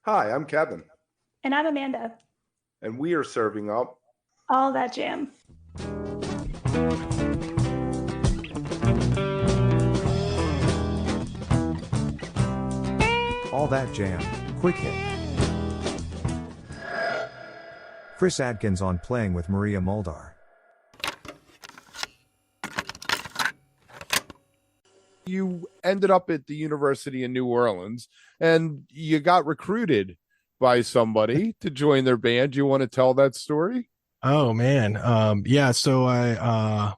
Hi, I'm Kevin, And I'm Amanda. and we are serving up All that jam. All That Jam, Quick Hit. Chris Adkins on Playing with Maria Muldar. You ended up at the University in New Orleans and you got recruited by somebody to join their band. You want to tell that story? Oh man. Yeah, so I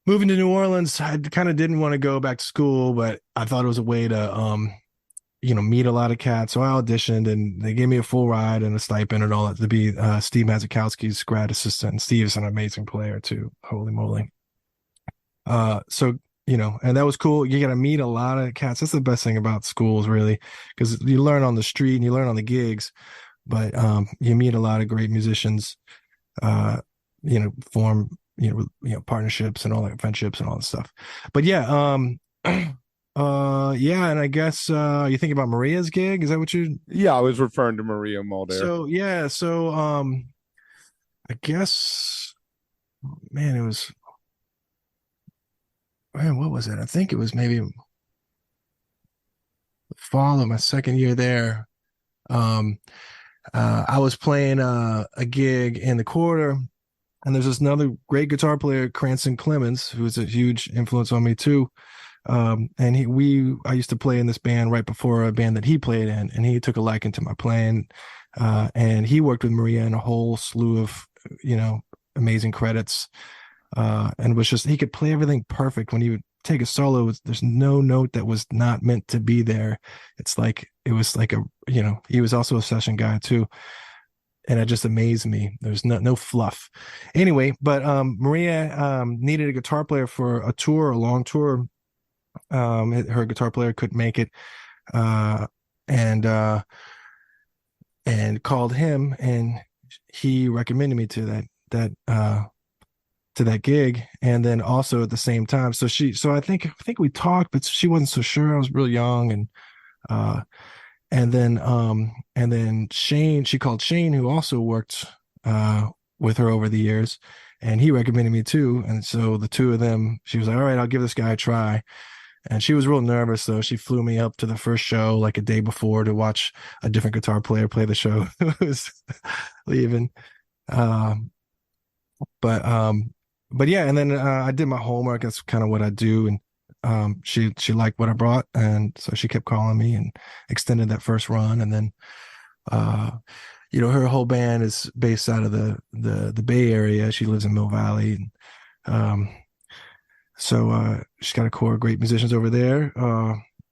moving to New Orleans, I kind of didn't want to go back to school, but I thought it was a way to meet a lot of cats. So I auditioned and they gave me a full ride and a stipend and all that to be Steve Mazikowski's grad assistant. And Steve's an amazing player too. Holy moly. And that was cool. You got to meet a lot of cats. That's the best thing about schools, really, because you learn on the street and you learn on the gigs, but you meet a lot of great musicians, form, partnerships and all that, friendships and all that stuff. But yeah, and I guess you think about Maria's gig. Is that what you? Yeah, I was referring to Maria Muldar. I guess, man, what was it? I think it was maybe the fall of my second year there. I was playing a gig in the Quarter, and there's this another great guitar player, Cranston Clemens, who's a huge influence on me too. I used to play in this band right before a band that he played in, and he took a liking to my playing. And he worked with Maria in a whole slew of, amazing credits. And was just, he could play everything perfect. When he would take a solo, there's no note that was not meant to be there. It was like he was also a session guy too. And it just amazed me. There's no fluff. Anyway, but Maria needed a guitar player for a long tour. Her guitar player couldn't make it. And called him, and he recommended me to that gig. And then also at the same time, so I think we talked, but she wasn't so sure. I was real young. And then Shane, she called Shane, who also worked with her over the years, and he recommended me too. And so the two of them, she was like, all right, I'll give this guy a try. And she was real nervous, though. She flew me up to the first show like a day before to watch a different guitar player play the show who was leaving. But yeah, and then I did my homework. That's kind of what I do. And she liked what I brought, and so she kept calling me and extended that first run. And then her whole band is based out of the Bay Area. She lives in Mill Valley. And so she's got a core of great musicians over there.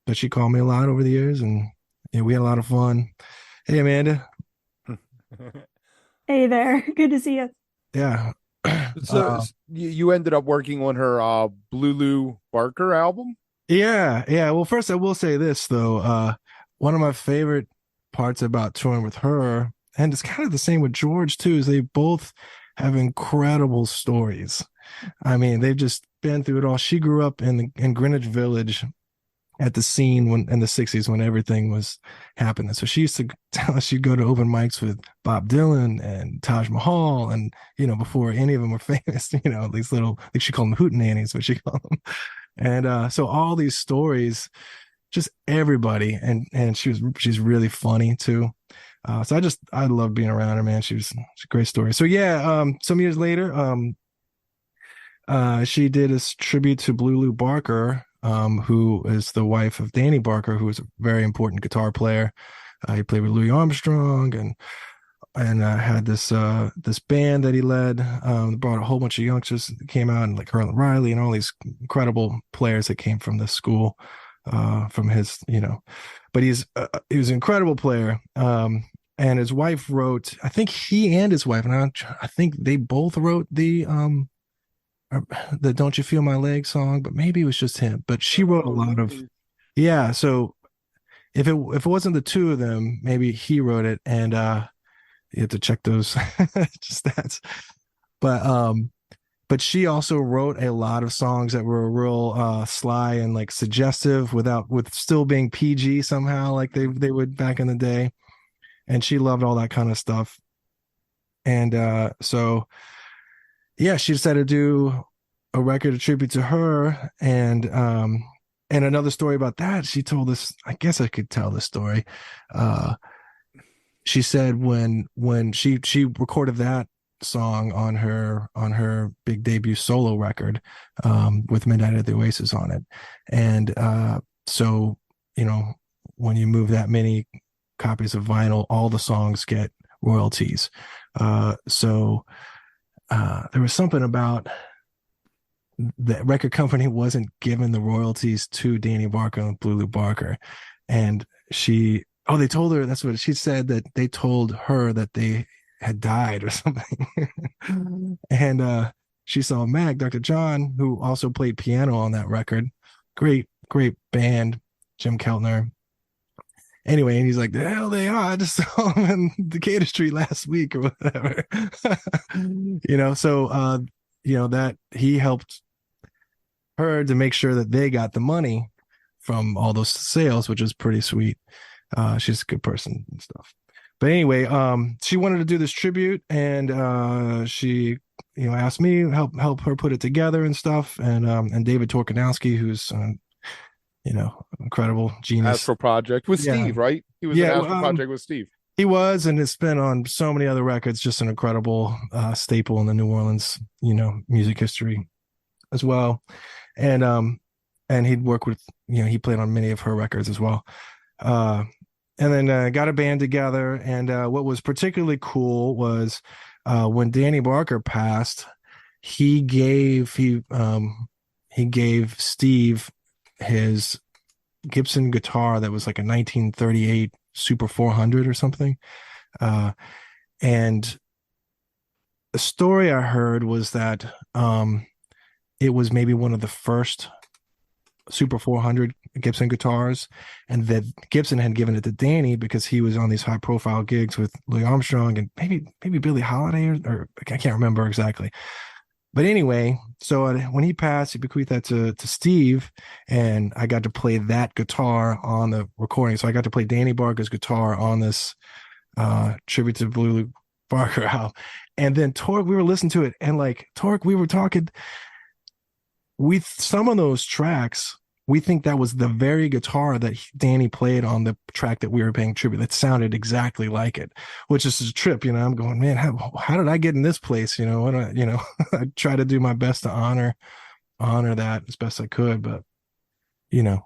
But she called me a lot over the years, and we had a lot of fun. Hey, Amanda. Hey there. Good to see you. Yeah. So you ended up working on her Blue Barker album? Yeah. Well, first I will say this though. One of my favorite parts about touring with her, and it's kind of the same with George too, is they both have incredible stories. I mean, they've just been through it all. She grew up in Greenwich Village at the scene in the 60s when everything was happening. So she used to tell us she'd go to open mics with Bob Dylan and Taj Mahal, and before any of them were famous, these little, like she called them hootenannies, what she called them. And so all these stories, just everybody, and she's really funny too. So I love being around her, man. She's a great story. So yeah, some years later, she did a tribute to Blue Barker, who is the wife of Danny Barker, who was a very important guitar player. He played with Louis Armstrong and had this band that he led. Brought a whole bunch of youngsters that came out, and like Herlin Riley and all these incredible players that came from this school, from his, but he was an incredible player. And his wife wrote, I think he and his wife, and I think they both wrote the Don't You Feel My Leg song, but maybe it was just him. But she wrote a lot of, yeah. So if it wasn't the two of them, maybe he wrote it, and you have to check those stats. But but she also wrote a lot of songs that were real sly and like suggestive with still being PG somehow, like they would back in the day. And she loved all that kind of stuff. And so yeah, she decided to do a record, a tribute to her. And another story about that, she told us, I guess I could tell this story. She said when she recorded that song on her big debut solo record, with Midnight at the Oasis on it. And so, you know, when you move that many copies of vinyl, all the songs get royalties. So there was something about the record company wasn't giving the royalties to Danny Barker and Blue Lou Barker. And they told her, that's what she said, that they told her that they had died or something. And she saw Mac, Dr. John, who also played piano on that record. Great band, Jim Keltner. Anyway, and he's like, the hell they are. I just saw them in Decatur Street last week or whatever. So that he helped her to make sure that they got the money from all those sales, which is pretty sweet. She's a good person and stuff. But anyway, she wanted to do this tribute, and she asked me to help her put it together and stuff. And David Torkanowski, who's incredible genius. Astro Project with Steve, right? He was in Astro Project with Steve. He was, and has been on so many other records. Just an incredible staple in the New Orleans, music history as well. And he'd work with, he played on many of her records as well. And then got a band together. And what was particularly cool was when Danny Barker passed, he gave Steve his Gibson guitar that was like a 1938 Super 400 or something. And the story I heard was that it was maybe one of the first Super 400 Gibson guitars, and that Gibson had given it to Danny because he was on these high profile gigs with Louis Armstrong and maybe Billie Holiday or I can't remember exactly. But anyway, so when he passed, he bequeathed that to Steve, and I got to play that guitar on the recording. So I got to play Danny Barker's guitar on this tribute to Blue Lou Barker album. And then Torque, we were listening to it, and like Torque, we were talking with some of those tracks. We think that was the very guitar that Danny played on the track that we were paying tribute. That sounded exactly like it, which is a trip. I'm going, man, how did I get in this place? I try to do my best to honor that as best I could, but the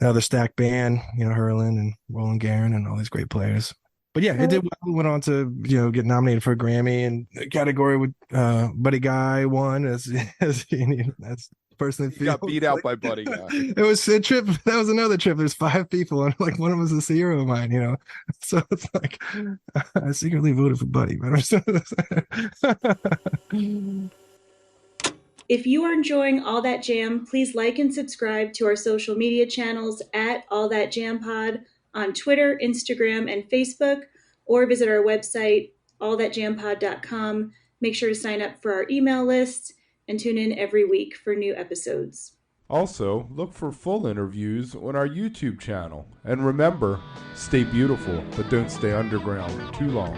other stacked band, Orlean and Roland Guerin and all these great players. But yeah, it did well. Went on to get nominated for a Grammy, and the category with Buddy Guy won as that's person that got beat out by Buddy Guy. It was a trip. That was another trip. There's 5 people, and like one of them was a hero of mine. So it's like I secretly voted for Buddy. If you are enjoying All That Jam, please like and subscribe to our social media channels at All That Jam Pod on Twitter, Instagram, and Facebook, or visit our website, allthatjampod.com. Make sure to sign up for our email list and tune in every week for new episodes. Also, look for full interviews on our YouTube channel. And remember, stay beautiful, but don't stay underground too long.